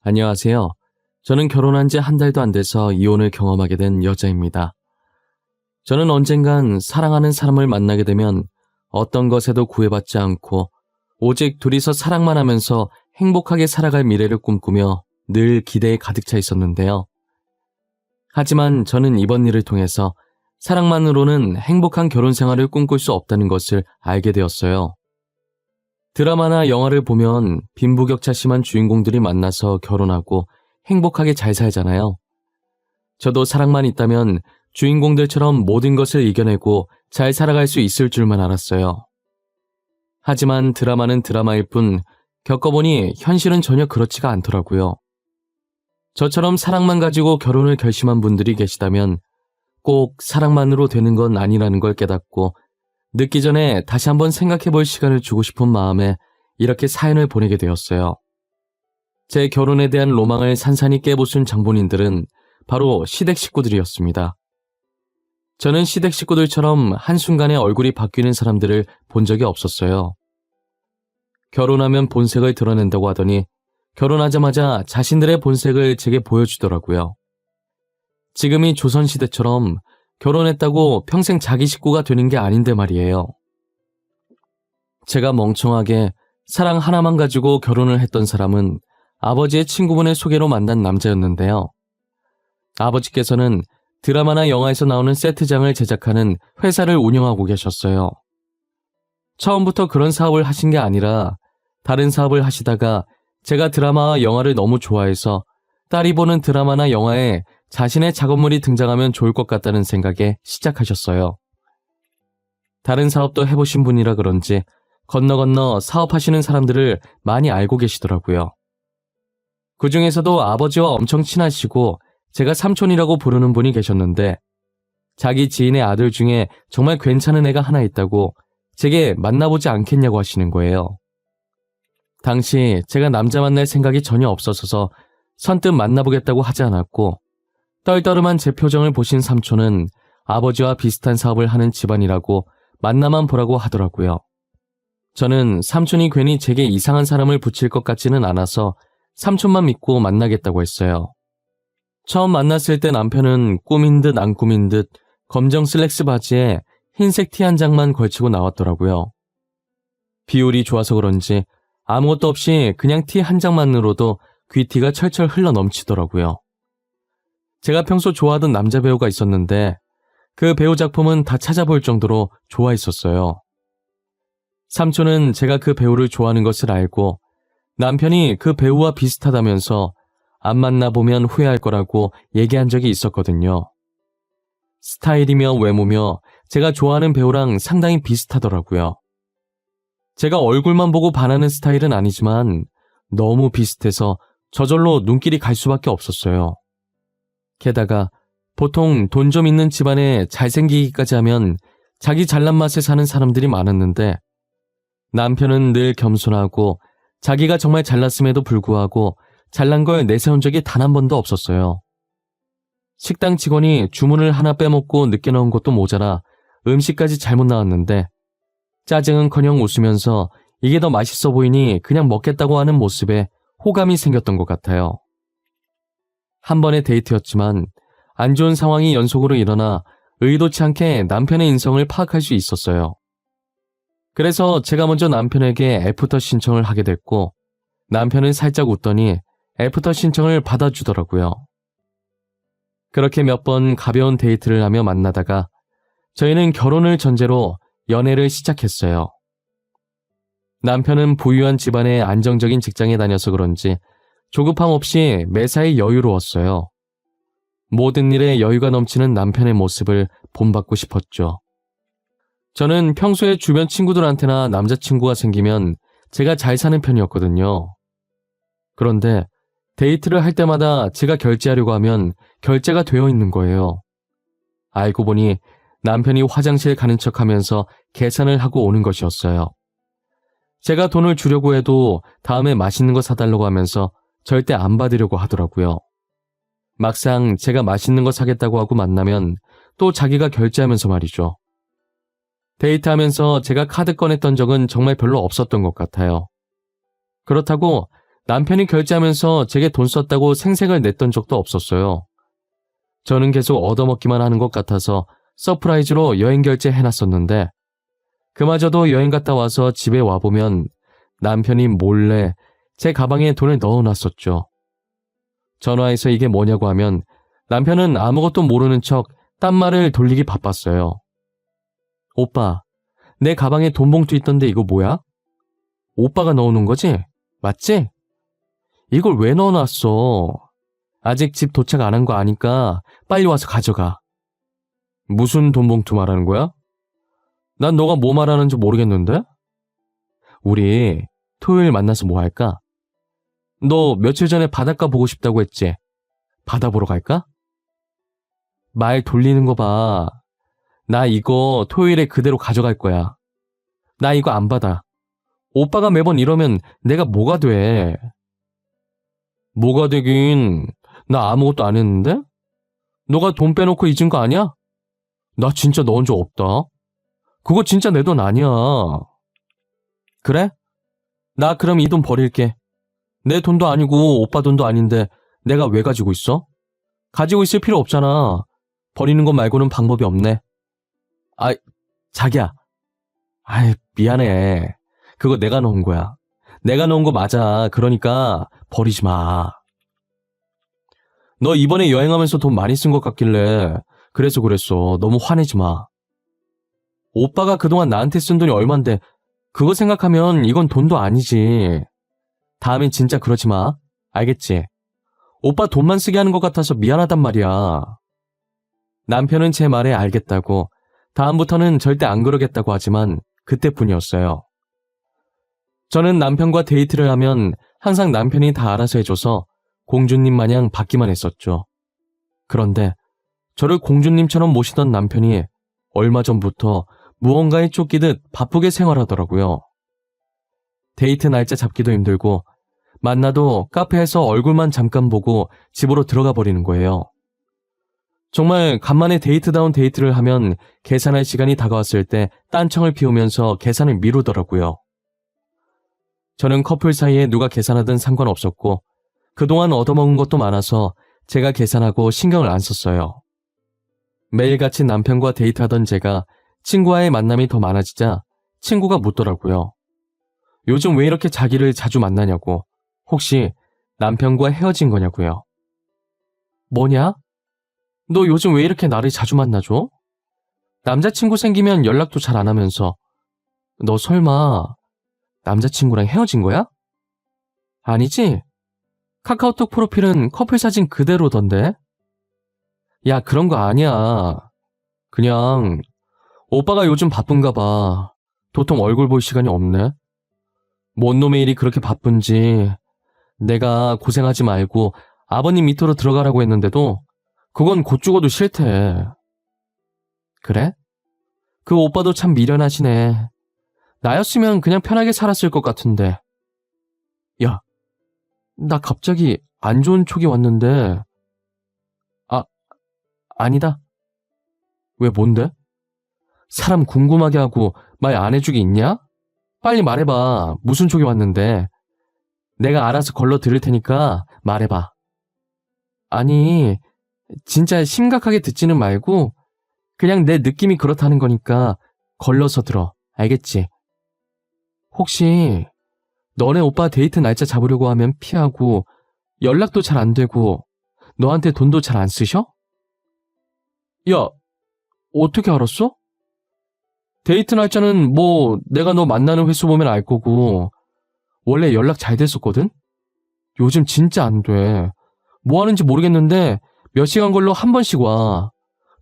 안녕하세요. 저는 결혼한 지 한 달도 안 돼서 이혼을 경험하게 된 여자입니다. 저는 언젠간 사랑하는 사람을 만나게 되면 어떤 것에도 구애받지 않고 오직 둘이서 사랑만 하면서 행복하게 살아갈 미래를 꿈꾸며 늘 기대에 가득 차 있었는데요. 하지만 저는 이번 일을 통해서 사랑만으로는 행복한 결혼 생활을 꿈꿀 수 없다는 것을 알게 되었어요. 드라마나 영화를 보면 빈부격차 심한 주인공들이 만나서 결혼하고 행복하게 잘 살잖아요. 저도 사랑만 있다면 주인공들처럼 모든 것을 이겨내고 잘 살아갈 수 있을 줄만 알았어요. 하지만 드라마는 드라마일 뿐 겪어보니 현실은 전혀 그렇지가 않더라고요. 저처럼 사랑만 가지고 결혼을 결심한 분들이 계시다면 꼭 사랑만으로 되는 건 아니라는 걸 깨닫고 늦기 전에 다시 한번 생각해 볼 시간을 주고 싶은 마음에 이렇게 사연을 보내게 되었어요. 제 결혼에 대한 로망을 산산이 깨부순 장본인들은 바로 시댁 식구들이었습니다. 저는 시댁 식구들처럼 한순간에 얼굴이 바뀌는 사람들을 본 적이 없었어요. 결혼하면 본색을 드러낸다고 하더니 결혼하자마자 자신들의 본색을 제게 보여주더라고요. 지금이 조선시대처럼 결혼했다고 평생 자기 식구가 되는 게 아닌데 말이에요. 제가 멍청하게 사랑 하나만 가지고 결혼을 했던 사람은 아버지의 친구분의 소개로 만난 남자였는데요. 아버지께서는 드라마나 영화에서 나오는 세트장을 제작하는 회사를 운영하고 계셨어요. 처음부터 그런 사업을 하신 게 아니라 다른 사업을 하시다가 제가 드라마와 영화를 너무 좋아해서 딸이 보는 드라마나 영화에 자신의 작업물이 등장하면 좋을 것 같다는 생각에 시작하셨어요. 다른 사업도 해보신 분이라 그런지 건너 사업하시는 사람들을 많이 알고 계시더라고요. 그 중에서도 아버지와 엄청 친하시고 제가 삼촌이라고 부르는 분이 계셨는데 자기 지인의 아들 중에 정말 괜찮은 애가 하나 있다고 제게 만나보지 않겠냐고 하시는 거예요. 당시 제가 남자 만날 생각이 전혀 없었어서 선뜻 만나보겠다고 하지 않았고 떨떠름한 제 표정을 보신 삼촌은 아버지와 비슷한 사업을 하는 집안이라고 만나만 보라고 하더라고요. 저는 삼촌이 괜히 제게 이상한 사람을 붙일 것 같지는 않아서 삼촌만 믿고 만나겠다고 했어요. 처음 만났을 때 남편은 꾸민 듯 안 꾸민 듯 검정 슬랙스 바지에 흰색 티 한 장만 걸치고 나왔더라고요. 비율이 좋아서 그런지 아무것도 없이 그냥 티 한 장만으로도 귀티가 철철 흘러 넘치더라고요. 제가 평소 좋아하던 남자 배우가 있었는데 그 배우 작품은 다 찾아볼 정도로 좋아했었어요. 삼촌은 제가 그 배우를 좋아하는 것을 알고 남편이 그 배우와 비슷하다면서 안 만나보면 후회할 거라고 얘기한 적이 있었거든요. 스타일이며 외모며 제가 좋아하는 배우랑 상당히 비슷하더라고요. 제가 얼굴만 보고 반하는 스타일은 아니지만 너무 비슷해서 저절로 눈길이 갈 수밖에 없었어요. 게다가 보통 돈 좀 있는 집안에 잘생기기까지 하면 자기 잘난 맛에 사는 사람들이 많았는데 남편은 늘 겸손하고 자기가 정말 잘났음에도 불구하고 잘난 걸 내세운 적이 단 한 번도 없었어요. 식당 직원이 주문을 하나 빼먹고 늦게 나온 것도 모자라 음식까지 잘못 나왔는데 짜증은커녕 웃으면서 이게 더 맛있어 보이니 그냥 먹겠다고 하는 모습에 호감이 생겼던 것 같아요. 한 번의 데이트였지만 안 좋은 상황이 연속으로 일어나 의도치 않게 남편의 인성을 파악할 수 있었어요. 그래서 제가 먼저 남편에게 애프터 신청을 하게 됐고 남편은 살짝 웃더니 애프터 신청을 받아주더라고요. 그렇게 몇 번 가벼운 데이트를 하며 만나다가 저희는 결혼을 전제로 연애를 시작했어요. 남편은 부유한 집안의 안정적인 직장에 다녀서 그런지 조급함 없이 매사에 여유로웠어요. 모든 일에 여유가 넘치는 남편의 모습을 본받고 싶었죠. 저는 평소에 주변 친구들한테나 남자친구가 생기면 제가 잘 사는 편이었거든요. 그런데 데이트를 할 때마다 제가 결제하려고 하면 결제가 되어 있는 거예요. 알고 보니 남편이 화장실 가는 척하면서 계산을 하고 오는 것이었어요. 제가 돈을 주려고 해도 다음에 맛있는 거 사달라고 하면서 절대 안 받으려고 하더라고요. 막상 제가 맛있는 거 사겠다고 하고 만나면 또 자기가 결제하면서 말이죠. 데이트하면서 제가 카드 꺼냈던 적은 정말 별로 없었던 것 같아요. 그렇다고 남편이 결제하면서 제게 돈 썼다고 생색을 냈던 적도 없었어요. 저는 계속 얻어먹기만 하는 것 같아서 서프라이즈로 여행 결제 해놨었는데 그마저도 여행 갔다 와서 집에 와보면 남편이 몰래 제 가방에 돈을 넣어놨었죠. 전화해서 이게 뭐냐고 하면 남편은 아무것도 모르는 척 딴 말을 돌리기 바빴어요. 오빠, 내 가방에 돈 봉투 있던데 이거 뭐야? 오빠가 넣어놓은 거지? 맞지? 이걸 왜 넣어놨어? 아직 집 도착 안 한 거 아니까 빨리 와서 가져가. 무슨 돈 봉투 말하는 거야? 난 너가 뭐 말하는지 모르겠는데? 우리 토요일 만나서 뭐 할까? 너 며칠 전에 바닷가 보고 싶다고 했지? 바다 보러 갈까? 말 돌리는 거 봐. 나 이거 토요일에 그대로 가져갈 거야. 나 이거 안 받아. 오빠가 매번 이러면 내가 뭐가 돼? 뭐가 되긴. 나 아무것도 안 했는데? 너가 돈 빼놓고 잊은 거 아니야? 나 진짜 넣은 적 없다. 그거 진짜 내 돈 아니야. 그래? 나 그럼 이 돈 버릴게. 내 돈도 아니고 오빠 돈도 아닌데 내가 왜 가지고 있어? 가지고 있을 필요 없잖아. 버리는 것 말고는 방법이 없네. 아, 자기야. 아이, 미안해. 그거 내가 넣은 거야. 내가 넣은 거 맞아. 그러니까 버리지 마. 너 이번에 여행하면서 돈 많이 쓴 것 같길래 그래서 그랬어. 너무 화내지 마. 오빠가 그동안 나한테 쓴 돈이 얼만데 그거 생각하면 이건 돈도 아니지. 다음엔 진짜 그러지 마. 알겠지? 오빠 돈만 쓰게 하는 것 같아서 미안하단 말이야. 남편은 제 말에 알겠다고 다음부터는 절대 안 그러겠다고 하지만 그때뿐이었어요. 저는 남편과 데이트를 하면 항상 남편이 다 알아서 해줘서 공주님 마냥 받기만 했었죠. 그런데 저를 공주님처럼 모시던 남편이 얼마 전부터 무언가에 쫓기듯 바쁘게 생활하더라고요. 데이트 날짜 잡기도 힘들고 만나도 카페에서 얼굴만 잠깐 보고 집으로 들어가 버리는 거예요. 정말 간만에 데이트다운 데이트를 하면 계산할 시간이 다가왔을 때 딴청을 피우면서 계산을 미루더라고요. 저는 커플 사이에 누가 계산하든 상관없었고 그동안 얻어먹은 것도 많아서 제가 계산하고 신경을 안 썼어요. 매일같이 남편과 데이트하던 제가 친구와의 만남이 더 많아지자 친구가 묻더라고요. 요즘 왜 이렇게 자기를 자주 만나냐고. 혹시 남편과 헤어진 거냐고요. 뭐냐? 너 요즘 왜 이렇게 나를 자주 만나줘? 남자친구 생기면 연락도 잘 안 하면서. 너 설마 남자친구랑 헤어진 거야? 아니지? 카카오톡 프로필은 커플 사진 그대로던데? 야, 그런 거 아니야. 그냥 오빠가 요즘 바쁜가 봐. 도통 얼굴 볼 시간이 없네. 뭔 놈의 일이 그렇게 바쁜지. 내가 고생하지 말고 아버님 밑으로 들어가라고 했는데도 그건 곧 죽어도 싫대. 그래? 그 오빠도 참 미련하시네. 나였으면 그냥 편하게 살았을 것 같은데. 야, 나 갑자기 안 좋은 촉이 왔는데. 아니다. 왜 뭔데? 사람 궁금하게 하고 말 안 해주기 있냐? 빨리 말해봐. 무슨 촉이 왔는데. 내가 알아서 걸러 들을 테니까 말해봐. 아니, 진짜 심각하게 듣지는 말고 그냥 내 느낌이 그렇다는 거니까 걸러서 들어. 알겠지? 혹시 너네 오빠 데이트 날짜 잡으려고 하면 피하고 연락도 잘 안 되고 너한테 돈도 잘 안 쓰셔? 야, 어떻게 알았어? 데이트 날짜는 뭐 내가 너 만나는 횟수 보면 알 거고 원래 연락 잘 됐었거든? 요즘 진짜 안 돼. 뭐 하는지 모르겠는데 몇 시간 걸로 한 번씩 와.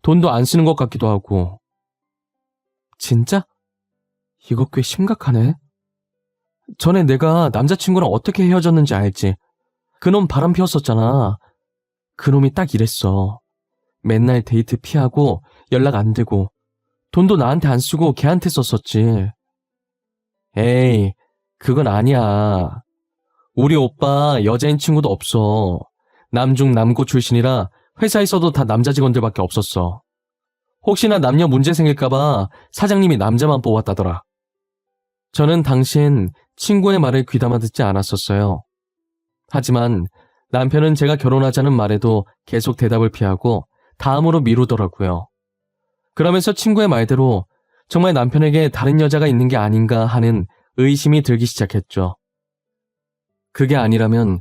돈도 안 쓰는 것 같기도 하고. 진짜? 이거 꽤 심각하네. 전에 내가 남자친구랑 어떻게 헤어졌는지 알지? 그놈 바람 피웠었잖아. 그놈이 딱 이랬어. 맨날 데이트 피하고 연락 안 되고 돈도 나한테 안 쓰고 걔한테 썼었지. 에이, 그건 아니야. 우리 오빠 여자인 친구도 없어. 남중 남고 출신이라 회사에서도 다 남자 직원들밖에 없었어. 혹시나 남녀 문제 생길까봐 사장님이 남자만 뽑았다더라. 저는 당신 친구의 말을 귀담아 듣지 않았었어요. 하지만 남편은 제가 결혼하자는 말에도 계속 대답을 피하고 다음으로 미루더라고요. 그러면서 친구의 말대로 정말 남편에게 다른 여자가 있는 게 아닌가 하는 의심이 들기 시작했죠. 그게 아니라면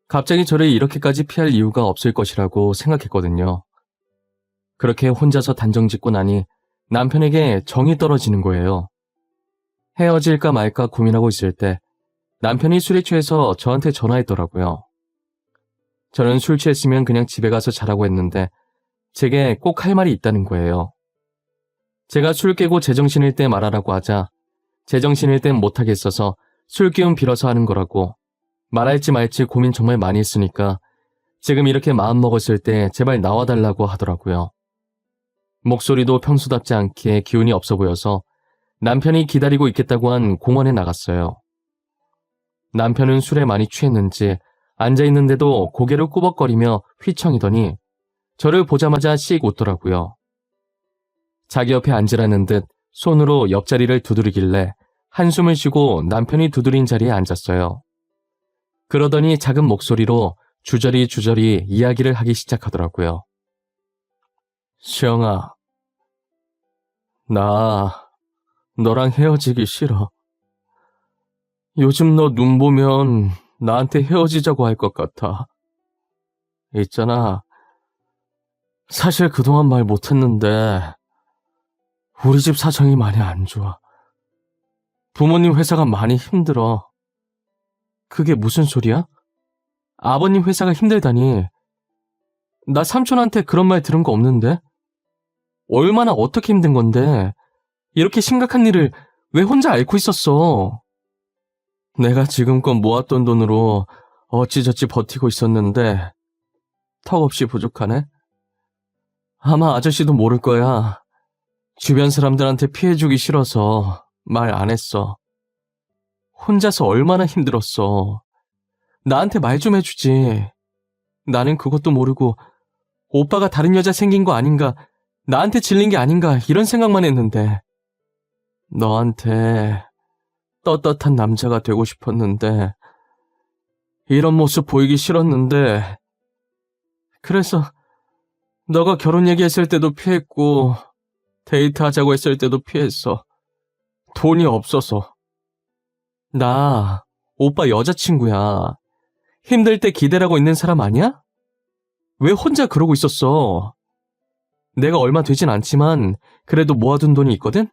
갑자기 저를 이렇게까지 피할 이유가 없을 것이라고 생각했거든요. 그렇게 혼자서 단정 짓고 나니 남편에게 정이 떨어지는 거예요. 헤어질까 말까 고민하고 있을 때 남편이 술에 취해서 저한테 전화했더라고요. 저는 술 취했으면 그냥 집에 가서 자라고 했는데 제게 꼭 할 말이 있다는 거예요. 제가 술 깨고 제정신일 때 말하라고 하자 제정신일 땐 못하겠어서 술 기운 빌어서 하는 거라고 말할지 말지 고민 정말 많이 했으니까 지금 이렇게 마음먹었을 때 제발 나와달라고 하더라고요. 목소리도 평소답지 않게 기운이 없어 보여서 남편이 기다리고 있겠다고 한 공원에 나갔어요. 남편은 술에 많이 취했는지 앉아있는데도 고개를 꾸벅거리며 휘청이더니 저를 보자마자 씩 웃더라고요. 자기 옆에 앉으라는 듯 손으로 옆자리를 두드리길래 한숨을 쉬고 남편이 두드린 자리에 앉았어요. 그러더니 작은 목소리로 주저리 이야기를 하기 시작하더라고요. 시영아, 나 너랑 헤어지기 싫어. 요즘 너 눈 보면 나한테 헤어지자고 할 것 같아. 있잖아, 사실 그동안 말 못했는데 우리 집 사정이 많이 안 좋아. 부모님 회사가 많이 힘들어. 그게 무슨 소리야? 아버님 회사가 힘들다니. 나 삼촌한테 그런 말 들은 거 없는데? 얼마나 어떻게 힘든 건데 이렇게 심각한 일을 왜 혼자 앓고 있었어? 내가 지금껏 모았던 돈으로 어찌저찌 버티고 있었는데 턱없이 부족하네? 아마 아저씨도 모를 거야. 주변 사람들한테 피해주기 싫어서 말 안 했어. 혼자서 얼마나 힘들었어. 나한테 말 좀 해주지. 나는 그것도 모르고 오빠가 다른 여자 생긴 거 아닌가, 나한테 질린 게 아닌가 이런 생각만 했는데 너한테 떳떳한 남자가 되고 싶었는데 이런 모습 보이기 싫었는데 그래서 너가 결혼 얘기했을 때도 피했고 데이트하자고 했을 때도 피했어. 돈이 없어서. 나 오빠 여자친구야. 힘들 때 기대라고 있는 사람 아니야? 왜 혼자 그러고 있었어? 내가 얼마 되진 않지만 그래도 모아둔 돈이 있거든?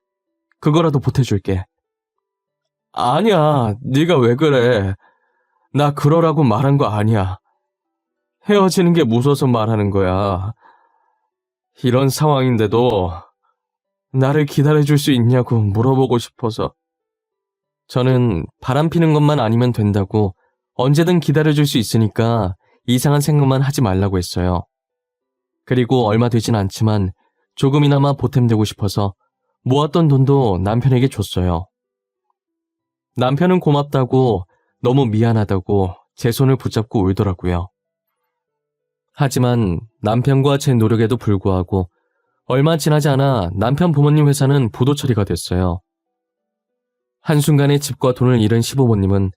그거라도 보태줄게. 아니야, 네가 왜 그래. 나 그러라고 말한 거 아니야. 헤어지는 게 무서워서 말하는 거야. 이런 상황인데도 나를 기다려줄 수 있냐고 물어보고 싶어서. 저는 바람 피는 것만 아니면 된다고 언제든 기다려줄 수 있으니까 이상한 생각만 하지 말라고 했어요. 그리고 얼마 되진 않지만 조금이나마 보탬되고 싶어서 모았던 돈도 남편에게 줬어요. 남편은 고맙다고 너무 미안하다고 제 손을 붙잡고 울더라고요. 하지만 남편과 제 노력에도 불구하고 얼마 지나지 않아 남편 부모님 회사는 부도 처리가 됐어요. 한순간에 집과 돈을 잃은 시부모님은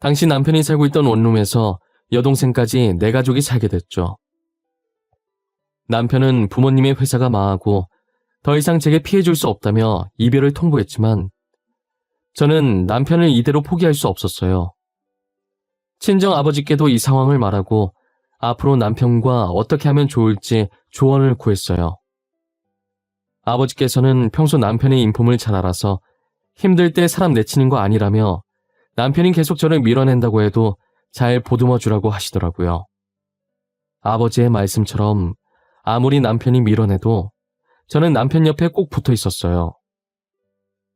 당시 남편이 살고 있던 원룸에서 여동생까지 네 가족이 살게 됐죠. 남편은 부모님의 회사가 망하고 더 이상 제게 피해줄 수 없다며 이별을 통보했지만 저는 남편을 이대로 포기할 수 없었어요. 친정 아버지께도 이 상황을 말하고 앞으로 남편과 어떻게 하면 좋을지 조언을 구했어요. 아버지께서는 평소 남편의 인품을 잘 알아서 힘들 때 사람 내치는 거 아니라며 남편이 계속 저를 밀어낸다고 해도 잘 보듬어 주라고 하시더라고요. 아버지의 말씀처럼 아무리 남편이 밀어내도 저는 남편 옆에 꼭 붙어 있었어요.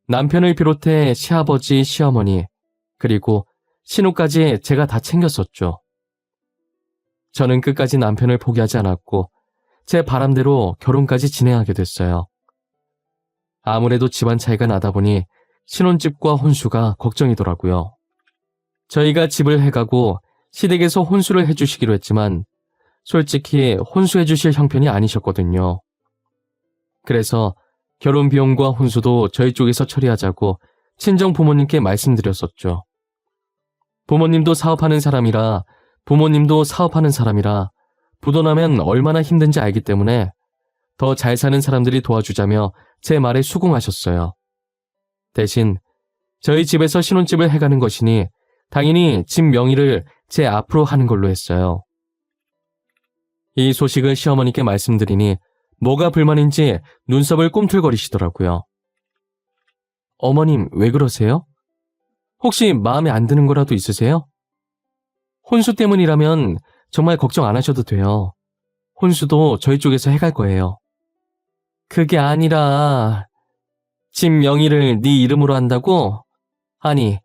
남편을 비롯해 시아버지, 시어머니, 그리고 신우까지 제가 다 챙겼었죠. 저는 끝까지 남편을 포기하지 않았고 제 바람대로 결혼까지 진행하게 됐어요. 아무래도 집안 차이가 나다 보니 신혼집과 혼수가 걱정이더라고요. 저희가 집을 해가고 시댁에서 혼수를 해주시기로 했지만 솔직히 혼수해주실 형편이 아니셨거든요. 그래서 결혼 비용과 혼수도 저희 쪽에서 처리하자고 친정 부모님께 말씀드렸었죠. 부모님도 사업하는 사람이라 부모님도 사업하는 사람이라 부도나면 얼마나 힘든지 알기 때문에 더 잘 사는 사람들이 도와주자며 제 말에 수긍하셨어요. 대신 저희 집에서 신혼집을 해가는 것이니 당연히 집 명의를 제 앞으로 하는 걸로 했어요. 이 소식을 시어머니께 말씀드리니 뭐가 불만인지 눈썹을 꿈틀거리시더라고요. 어머님, 왜 그러세요? 혹시 마음에 안 드는 거라도 있으세요? 혼수 때문이라면 정말 걱정 안 하셔도 돼요. 혼수도 저희 쪽에서 해갈 거예요. 그게 아니라 집 명의를 네 이름으로 한다고? 아니,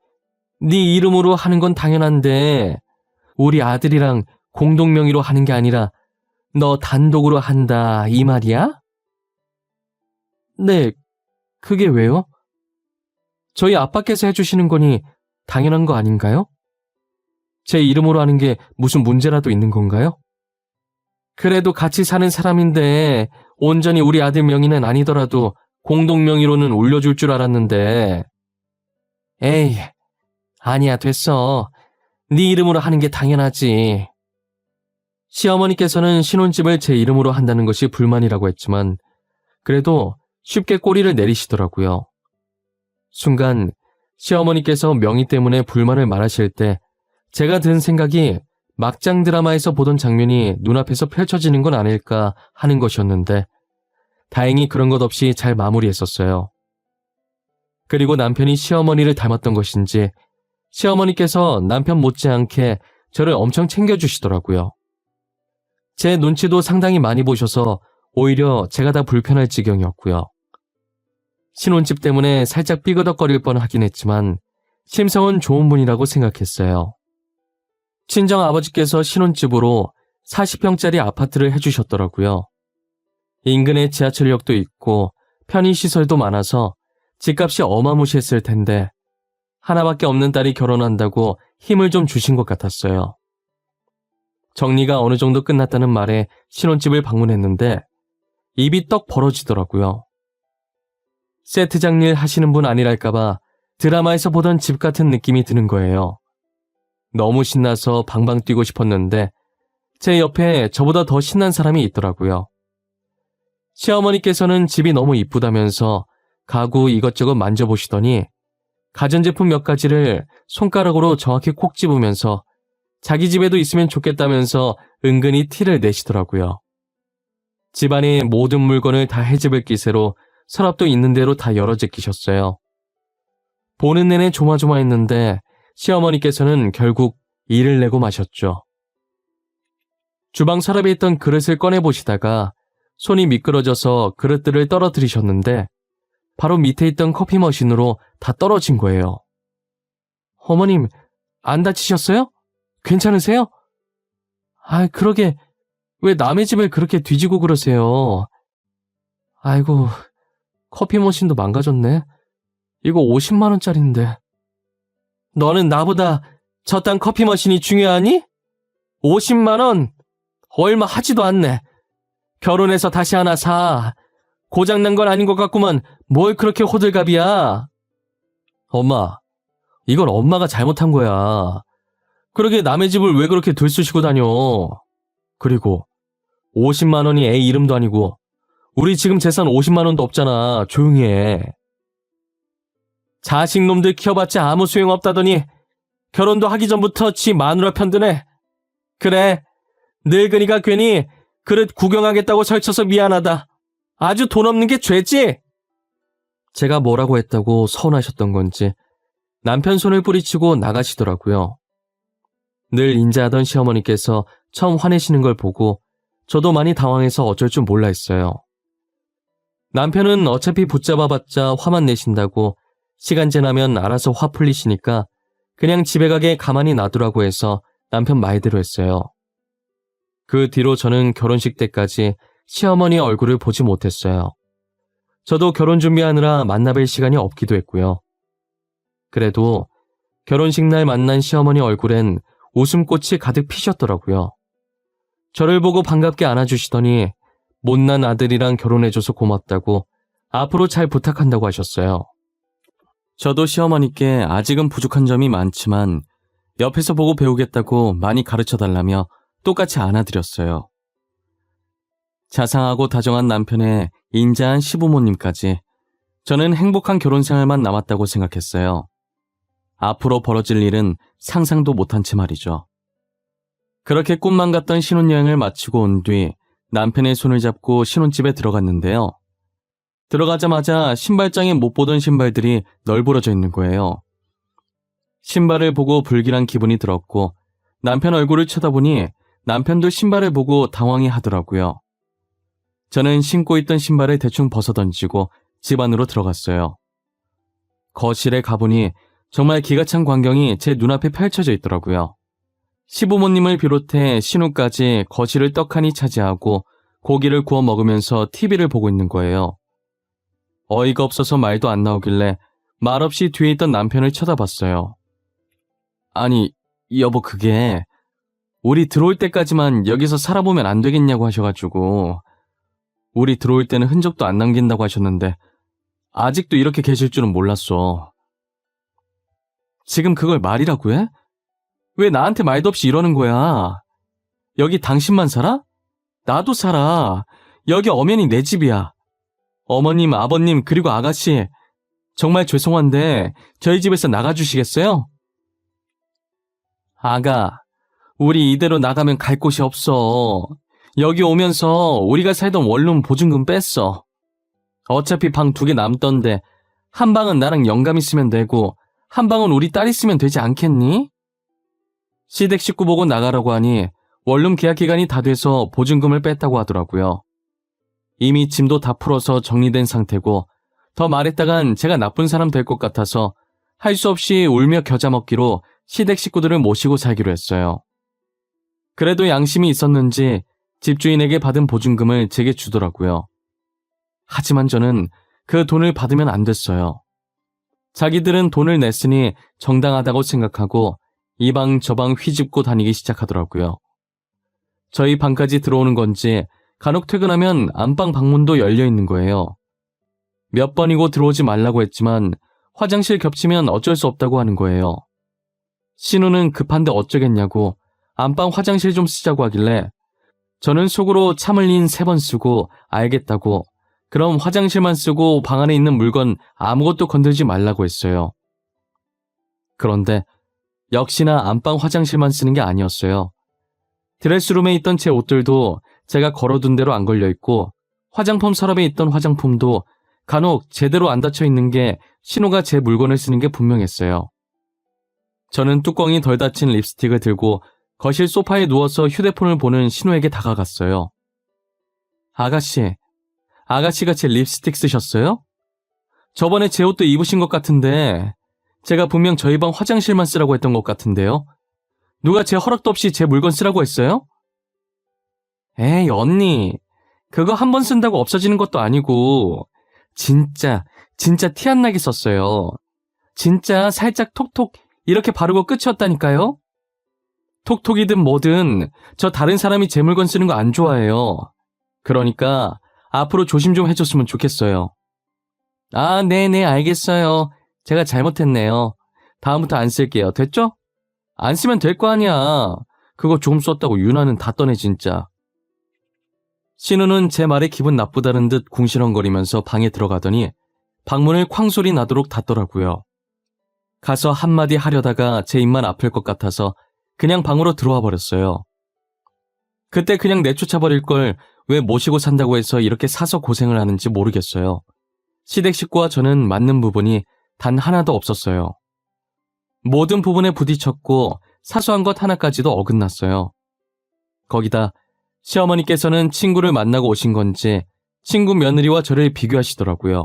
네 이름으로 하는 건 당연한데 우리 아들이랑 공동 명의로 하는 게 아니라 너 단독으로 한다 이 말이야? 네, 그게 왜요? 저희 아빠께서 해주시는 거니 당연한 거 아닌가요? 제 이름으로 하는 게 무슨 문제라도 있는 건가요? 그래도 같이 사는 사람인데 온전히 우리 아들 명의는 아니더라도 공동 명의로는 올려줄 줄 알았는데. 에이, 아니야, 됐어. 네 이름으로 하는 게 당연하지. 시어머니께서는 신혼집을 제 이름으로 한다는 것이 불만이라고 했지만 그래도 쉽게 꼬리를 내리시더라고요. 순간 시어머니께서 명의 때문에 불만을 말하실 때 제가 든 생각이 막장 드라마에서 보던 장면이 눈앞에서 펼쳐지는 건 아닐까 하는 것이었는데 다행히 그런 것 없이 잘 마무리했었어요. 그리고 남편이 시어머니를 닮았던 것인지 시어머니께서 남편 못지않게 저를 엄청 챙겨주시더라고요. 제 눈치도 상당히 많이 보셔서 오히려 제가 다 불편할 지경이었고요. 신혼집 때문에 살짝 삐그덕거릴 뻔하긴 했지만 심성은 좋은 분이라고 생각했어요. 친정 아버지께서 신혼집으로 40평짜리 아파트를 해주셨더라고요. 인근에 지하철역도 있고 편의시설도 많아서 집값이 어마무시했을 텐데 하나밖에 없는 딸이 결혼한다고 힘을 좀 주신 것 같았어요. 정리가 어느 정도 끝났다는 말에 신혼집을 방문했는데 입이 떡 벌어지더라고요. 세트장 일 하시는 분 아니랄까봐 드라마에서 보던 집 같은 느낌이 드는 거예요. 너무 신나서 방방 뛰고 싶었는데 제 옆에 저보다 더 신난 사람이 있더라고요. 시어머니께서는 집이 너무 이쁘다면서 가구 이것저것 만져보시더니 가전제품 몇 가지를 손가락으로 정확히 콕 집으면서 자기 집에도 있으면 좋겠다면서 은근히 티를 내시더라고요. 집안의 모든 물건을 다 헤집을 기세로 서랍도 있는 대로 다 열어 제끼셨어요. 보는 내내 조마조마했는데 시어머니께서는 결국 일을 내고 마셨죠. 주방 서랍에 있던 그릇을 꺼내보시다가 손이 미끄러져서 그릇들을 떨어뜨리셨는데 바로 밑에 있던 커피 머신으로 다 떨어진 거예요. 어머님, 안 다치셨어요? 괜찮으세요? 그러게 왜 남의 집을 그렇게 뒤지고 그러세요? 아이고, 커피 머신도 망가졌네. 이거 50만 원짜리인데. 너는 나보다 저딴 커피 머신이 중요하니? 50만 원? 얼마 하지도 않네. 결혼해서 다시 하나 사. 고장난 건 아닌 것 같구만 뭘 그렇게 호들갑이야. 엄마, 이건 엄마가 잘못한 거야. 그러게 남의 집을 왜 그렇게 들쑤시고 다녀. 그리고 50만 원이 애 이름도 아니고 우리 지금 재산 50만 원도 없잖아. 조용히 해. 자식놈들 키워봤자 아무 소용없다더니 결혼도 하기 전부터 지 마누라 편드네. 그래, 늙은이가 괜히 그릇 구경하겠다고 설쳐서 미안하다. 아주 돈 없는 게 죄지? 제가 뭐라고 했다고 서운하셨던 건지 남편 손을 뿌리치고 나가시더라고요. 늘 인자하던 시어머니께서 처음 화내시는 걸 보고 저도 많이 당황해서 어쩔 줄 몰라 했어요. 남편은 어차피 붙잡아봤자 화만 내신다고 시간 지나면 알아서 화 풀리시니까 그냥 집에 가게 가만히 놔두라고 해서 남편 말대로 했어요. 그 뒤로 저는 결혼식 때까지 시어머니 얼굴을 보지 못했어요. 저도 결혼 준비하느라 만나뵐 시간이 없기도 했고요. 그래도 결혼식 날 만난 시어머니 얼굴엔 웃음꽃이 가득 피셨더라고요. 저를 보고 반갑게 안아주시더니 못난 아들이랑 결혼해줘서 고맙다고 앞으로 잘 부탁한다고 하셨어요. 저도 시어머니께 아직은 부족한 점이 많지만 옆에서 보고 배우겠다고 많이 가르쳐달라며 똑같이 안아드렸어요. 자상하고 다정한 남편의 인자한 시부모님까지 저는 행복한 결혼 생활만 남았다고 생각했어요. 앞으로 벌어질 일은 상상도 못한 채 말이죠. 그렇게 꿈만 같던 신혼여행을 마치고 온 뒤 남편의 손을 잡고 신혼집에 들어갔는데요. 들어가자마자 신발장에 못 보던 신발들이 널브러져 있는 거예요. 신발을 보고 불길한 기분이 들었고 남편 얼굴을 쳐다보니 남편도 신발을 보고 당황해 하더라고요. 저는 신고 있던 신발을 대충 벗어던지고 집 안으로 들어갔어요. 거실에 가보니 정말 기가 찬 광경이 제 눈앞에 펼쳐져 있더라고요. 시부모님을 비롯해 신우까지 거실을 떡하니 차지하고 고기를 구워 먹으면서 TV를 보고 있는 거예요. 어이가 없어서 말도 안 나오길래 말없이 뒤에 있던 남편을 쳐다봤어요. 아니, 여보 그게 우리 들어올 때까지만 여기서 살아보면 안 되겠냐고 하셔가지고 우리 들어올 때는 흔적도 안 남긴다고 하셨는데 아직도 이렇게 계실 줄은 몰랐어. 지금 그걸 말이라고 해? 왜 나한테 말도 없이 이러는 거야? 여기 당신만 살아? 나도 살아. 여기 엄연히 내 집이야. 어머님, 아버님, 그리고 아가씨. 정말 죄송한데 저희 집에서 나가주시겠어요? 아가, 우리 이대로 나가면 갈 곳이 없어. 여기 오면서 우리가 살던 원룸 보증금 뺐어. 어차피 방 2개 남던데 한 방은 나랑 영감이 쓰면 되고 한 방은 우리 딸이 쓰면 되지 않겠니? 시댁 식구 보고 나가라고 하니 원룸 계약 기간이 다 돼서 보증금을 뺐다고 하더라고요. 이미 짐도 다 풀어서 정리된 상태고 더 말했다간 제가 나쁜 사람 될 것 같아서 할 수 없이 울며 겨자 먹기로 시댁 식구들을 모시고 살기로 했어요. 그래도 양심이 있었는지 집주인에게 받은 보증금을 제게 주더라고요. 하지만 저는 그 돈을 받으면 안 됐어요. 자기들은 돈을 냈으니 정당하다고 생각하고 이 방 저 방 휘집고 다니기 시작하더라고요. 저희 방까지 들어오는 건지 간혹 퇴근하면 안방 방문도 열려 있는 거예요. 몇 번이고 들어오지 말라고 했지만 화장실 겹치면 어쩔 수 없다고 하는 거예요. 신우는 급한데 어쩌겠냐고 안방 화장실 좀 쓰자고 하길래 저는 속으로 참 흘린 3번 쓰고 알겠다고 그럼 화장실만 쓰고 방 안에 있는 물건 아무것도 건들지 말라고 했어요. 그런데 역시나 안방 화장실만 쓰는 게 아니었어요. 드레스룸에 있던 제 옷들도 제가 걸어둔 대로 안 걸려있고 화장품 서랍에 있던 화장품도 간혹 제대로 안 닫혀 있는 게 신호가 제 물건을 쓰는 게 분명했어요. 저는 뚜껑이 덜 닫힌 립스틱을 들고 거실 소파에 누워서 휴대폰을 보는 신호에게 다가갔어요. 아가씨가 제 립스틱 쓰셨어요? 저번에 제 옷도 입으신 것 같은데 제가 분명 저희 방 화장실만 쓰라고 했던 것 같은데요. 누가 제 허락도 없이 제 물건 쓰라고 했어요? 에이 언니, 그거 한 번 쓴다고 없어지는 것도 아니고 진짜 티 안 나게 썼어요. 진짜 살짝 톡톡 이렇게 바르고 끝이었다니까요. 톡톡이든 뭐든 저 다른 사람이 제 물건 쓰는 거 안 좋아해요. 그러니까 앞으로 조심 좀 해줬으면 좋겠어요. 아, 네네 알겠어요. 제가 잘못했네요. 다음부터 안 쓸게요. 됐죠? 안 쓰면 될 거 아니야. 그거 좀 썼다고 유나는 다 떠네 진짜. 신우는 제 말에 기분 나쁘다는 듯 궁시렁거리면서 방에 들어가더니 방문을 쾅 소리 나도록 닫더라고요. 가서 한마디 하려다가 제 입만 아플 것 같아서 그냥 방으로 들어와 버렸어요. 그때 그냥 내쫓아버릴 걸 왜 모시고 산다고 해서 이렇게 사서 고생을 하는지 모르겠어요. 시댁 식구와 저는 맞는 부분이 단 하나도 없었어요. 모든 부분에 부딪혔고 사소한 것 하나까지도 어긋났어요. 거기다 시어머니께서는 친구를 만나고 오신 건지 친구 며느리와 저를 비교하시더라고요.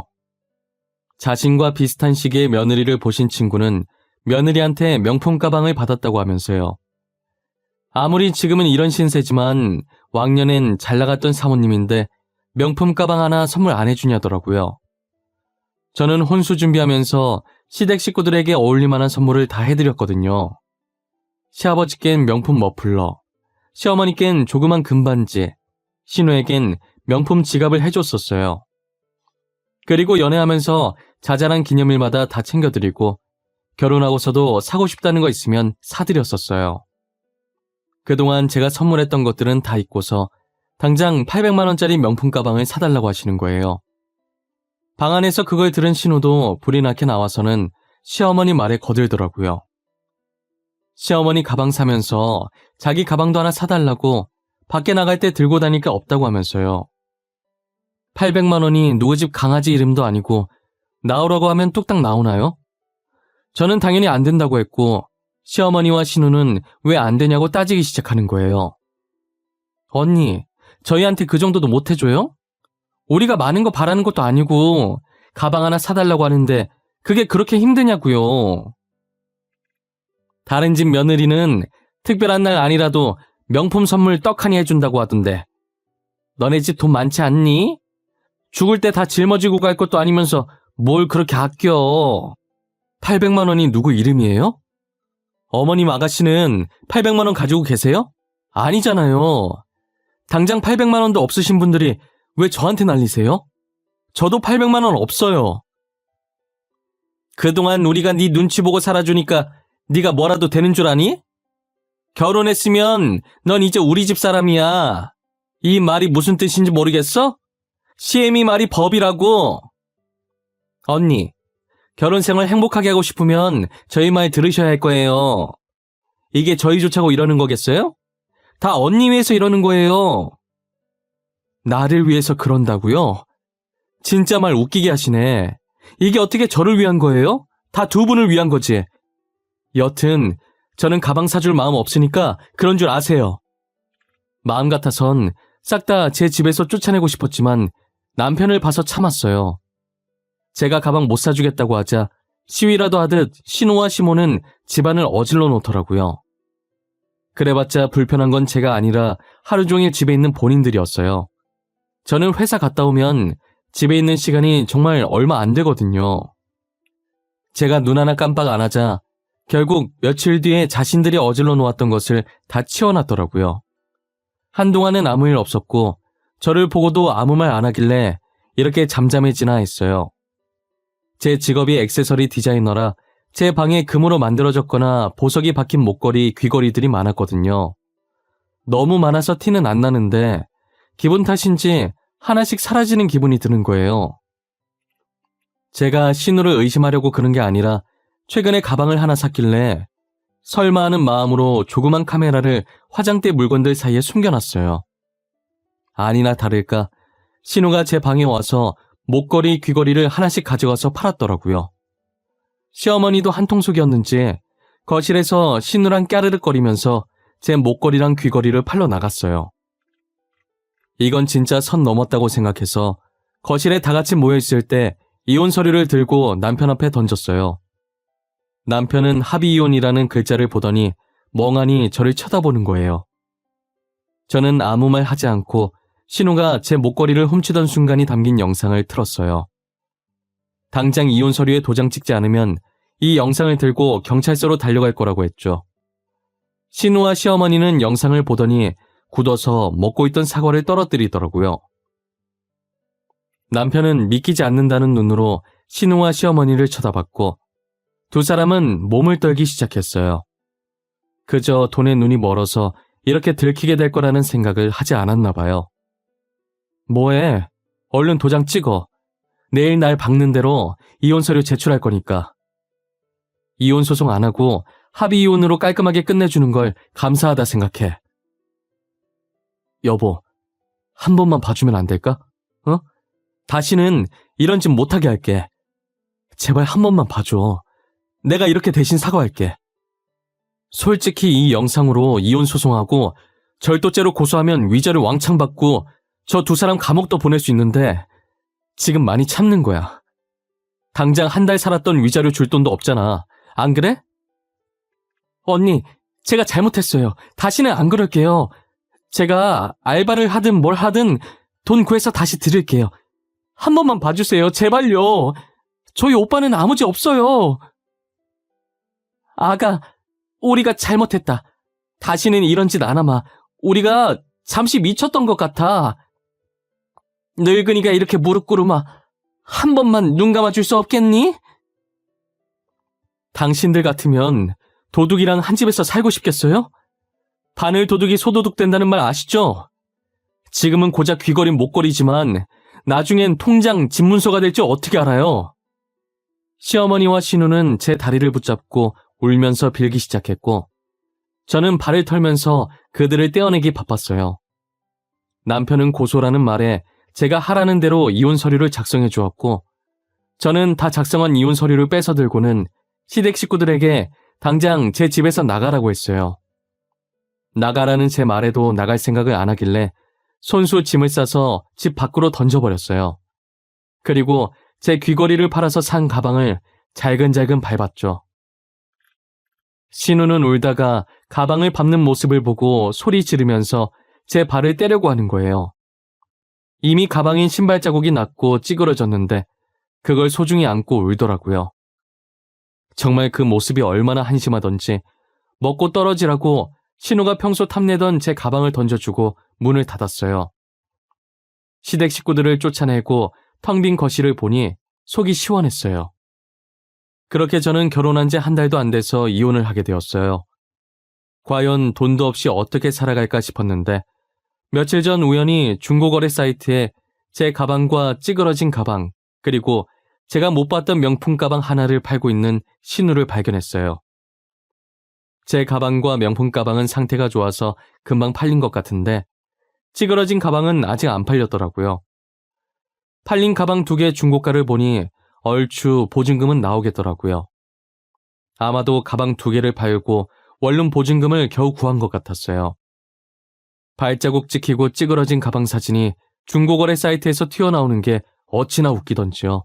자신과 비슷한 시기의 며느리를 보신 친구는 며느리한테 명품 가방을 받았다고 하면서요. 아무리 지금은 이런 신세지만 왕년엔 잘 나갔던 사모님인데 명품 가방 하나 선물 안 해주냐더라고요. 저는 혼수 준비하면서 시댁 식구들에게 어울릴만한 선물을 다 해드렸거든요. 시아버지께는 명품 머플러, 시어머니께는 조그만 금반지, 신우에겐 명품 지갑을 해줬었어요. 그리고 연애하면서 자잘한 기념일마다 다 챙겨드리고 결혼하고서도 사고 싶다는 거 있으면 사드렸었어요. 그동안 제가 선물했던 것들은 다 잊고서 당장 800만 원짜리 명품 가방을 사달라고 하시는 거예요. 방 안에서 그걸 들은 신우도 불이 나게 나와서는 시어머니 말에 거들더라고요. 시어머니 가방 사면서 자기 가방도 하나 사달라고 밖에 나갈 때 들고 다닐 게 없다고 하면서요. 800만 원이 누구 집 강아지 이름도 아니고 나오라고 하면 뚝딱 나오나요? 저는 당연히 안 된다고 했고 시어머니와 신우는 왜 안 되냐고 따지기 시작하는 거예요. 언니, 저희한테 그 정도도 못 해줘요? 우리가 많은 거 바라는 것도 아니고 가방 하나 사달라고 하는데 그게 그렇게 힘드냐고요. 다른 집 며느리는 특별한 날 아니라도 명품 선물 떡하니 해준다고 하던데 너네 집 돈 많지 않니? 죽을 때 다 짊어지고 갈 것도 아니면서 뭘 그렇게 아껴. 800만 원이 누구 이름이에요? 어머님 아가씨는 800만 원 가지고 계세요? 아니잖아요. 당장 800만 원도 없으신 분들이 왜 저한테 난리세요? 저도 800만 원 없어요. 그동안 우리가 네 눈치 보고 살아주니까 네가 뭐라도 되는 줄 아니? 결혼했으면 넌 이제 우리 집 사람이야. 이 말이 무슨 뜻인지 모르겠어? 시애미 말이 법이라고. 언니, 결혼 생활 행복하게 하고 싶으면 저희 말 들으셔야 할 거예요. 이게 저희 좋자고 이러는 거겠어요? 다 언니 위해서 이러는 거예요. 나를 위해서 그런다고요? 진짜 말 웃기게 하시네. 이게 어떻게 저를 위한 거예요? 다 두 분을 위한 거지. 여튼 저는 가방 사줄 마음 없으니까 그런 줄 아세요. 마음 같아선 싹 다 제 집에서 쫓아내고 싶었지만 남편을 봐서 참았어요. 제가 가방 못 사주겠다고 하자 시위라도 하듯 신우와 시모는 집안을 어질러 놓더라고요. 그래봤자 불편한 건 제가 아니라 하루 종일 집에 있는 본인들이었어요. 저는 회사 갔다 오면 집에 있는 시간이 정말 얼마 안 되거든요. 제가 눈 하나 깜빡 안 하자 결국 며칠 뒤에 자신들이 어질러 놓았던 것을 다 치워놨더라고요. 한동안은 아무 일 없었고 저를 보고도 아무 말 안 하길래 이렇게 잠잠해지나 했어요. 제 직업이 액세서리 디자이너라 제 방에 금으로 만들어졌거나 보석이 박힌 목걸이, 귀걸이들이 많았거든요. 너무 많아서 티는 안 나는데 기분 탓인지 하나씩 사라지는 기분이 드는 거예요. 제가 신우를 의심하려고 그런 게 아니라 최근에 가방을 하나 샀길래 설마 하는 마음으로 조그만 카메라를 화장대 물건들 사이에 숨겨놨어요. 아니나 다를까 신우가 제 방에 와서 목걸이, 귀걸이를 하나씩 가져가서 팔았더라고요. 시어머니도 한통속이었는지 거실에서 신우랑 까르륵거리면서 제 목걸이랑 귀걸이를 팔러 나갔어요. 이건 진짜 선 넘었다고 생각해서 거실에 다 같이 모여있을 때 이혼 서류를 들고 남편 앞에 던졌어요. 남편은 합의이혼이라는 글자를 보더니 멍하니 저를 쳐다보는 거예요. 저는 아무 말 하지 않고 신우가 제 목걸이를 훔치던 순간이 담긴 영상을 틀었어요. 당장 이혼 서류에 도장 찍지 않으면 이 영상을 들고 경찰서로 달려갈 거라고 했죠. 신우와 시어머니는 영상을 보더니 굳어서 먹고 있던 사과를 떨어뜨리더라고요. 남편은 믿기지 않는다는 눈으로 신우와 시어머니를 쳐다봤고 두 사람은 몸을 떨기 시작했어요. 그저 돈에 눈이 멀어서 이렇게 들키게 될 거라는 생각을 하지 않았나 봐요. 뭐해? 얼른 도장 찍어. 내일 날 박는 대로 이혼 서류 제출할 거니까. 이혼 소송 안 하고 합의 이혼으로 깔끔하게 끝내주는 걸 감사하다 생각해. 여보, 한 번만 봐주면 안 될까? 어? 다시는 이런 짓 못하게 할게. 제발 한 번만 봐줘. 내가 이렇게 대신 사과할게. 솔직히 이 영상으로 이혼 소송하고 절도죄로 고소하면 위자료 왕창 받고 저 두 사람 감옥도 보낼 수 있는데 지금 많이 참는 거야. 당장 한 달 살았던 위자료 줄 돈도 없잖아. 안 그래? 언니, 제가 잘못했어요. 다시는 안 그럴게요. 제가 알바를 하든 뭘 하든 돈 구해서 다시 드릴게요. 한 번만 봐주세요. 제발요. 저희 오빠는 아무 죄 없어요. 아가, 우리가 잘못했다. 다시는 이런 짓 안 하마. 우리가 잠시 미쳤던 것 같아. 늙은이가 이렇게 무릎 꿇으마. 한 번만 눈 감아줄 수 없겠니? 당신들 같으면 도둑이랑 한 집에서 살고 싶겠어요? 바늘 도둑이 소도둑 된다는 말 아시죠? 지금은 고작 귀걸이는 목걸이지만 나중엔 통장, 집문서가 될지 어떻게 알아요? 시어머니와 신우는 제 다리를 붙잡고 울면서 빌기 시작했고 저는 발을 털면서 그들을 떼어내기 바빴어요. 남편은 고소라는 말에 제가 하라는 대로 이혼 서류를 작성해 주었고 저는 다 작성한 이혼 서류를 뺏어 들고는 시댁 식구들에게 당장 제 집에서 나가라고 했어요. 나가라는 제 말에도 나갈 생각을 안 하길래 손수 짐을 싸서 집 밖으로 던져버렸어요. 그리고 제 귀걸이를 팔아서 산 가방을 잘근잘근 밟았죠. 신우는 울다가 가방을 밟는 모습을 보고 소리 지르면서 제 발을 떼려고 하는 거예요. 이미 가방엔 신발 자국이 났고 찌그러졌는데 그걸 소중히 안고 울더라고요. 정말 그 모습이 얼마나 한심하던지 먹고 떨어지라고 신우가 평소 탐내던 제 가방을 던져주고 문을 닫았어요. 시댁 식구들을 쫓아내고 텅 빈 거실을 보니 속이 시원했어요. 그렇게 저는 결혼한 지 한 달도 안 돼서 이혼을 하게 되었어요. 과연 돈도 없이 어떻게 살아갈까 싶었는데 며칠 전 우연히 중고거래 사이트에 제 가방과 찌그러진 가방 그리고 제가 못 봤던 명품 가방 하나를 팔고 있는 신우를 발견했어요. 제 가방과 명품 가방은 상태가 좋아서 금방 팔린 것 같은데 찌그러진 가방은 아직 안 팔렸더라고요. 팔린 가방 2개 중고가를 보니 얼추 보증금은 나오겠더라고요. 아마도 가방 2개를 팔고 원룸 보증금을 겨우 구한 것 같았어요. 발자국 찍히고 찌그러진 가방 사진이 중고거래 사이트에서 튀어나오는 게 어찌나 웃기던지요.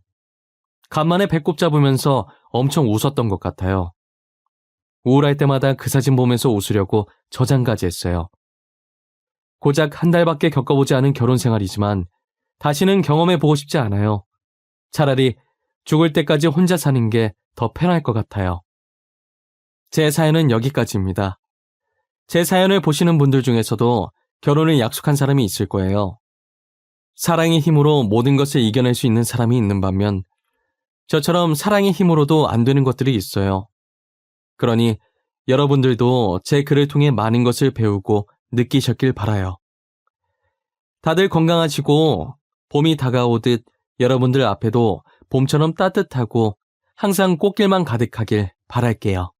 간만에 배꼽 잡으면서 엄청 웃었던 것 같아요. 우울할 때마다 그 사진 보면서 웃으려고 저장까지 했어요. 고작 한 달밖에 겪어보지 않은 결혼 생활이지만 다시는 경험해보고 싶지 않아요. 차라리 죽을 때까지 혼자 사는 게 더 편할 것 같아요. 제 사연은 여기까지입니다. 제 사연을 보시는 분들 중에서도 결혼을 약속한 사람이 있을 거예요. 사랑의 힘으로 모든 것을 이겨낼 수 있는 사람이 있는 반면 저처럼 사랑의 힘으로도 안 되는 것들이 있어요. 그러니 여러분들도 제 글을 통해 많은 것을 배우고 느끼셨길 바라요. 다들 건강하시고 봄이 다가오듯 여러분들 앞에도 봄처럼 따뜻하고 항상 꽃길만 가득하길 바랄게요.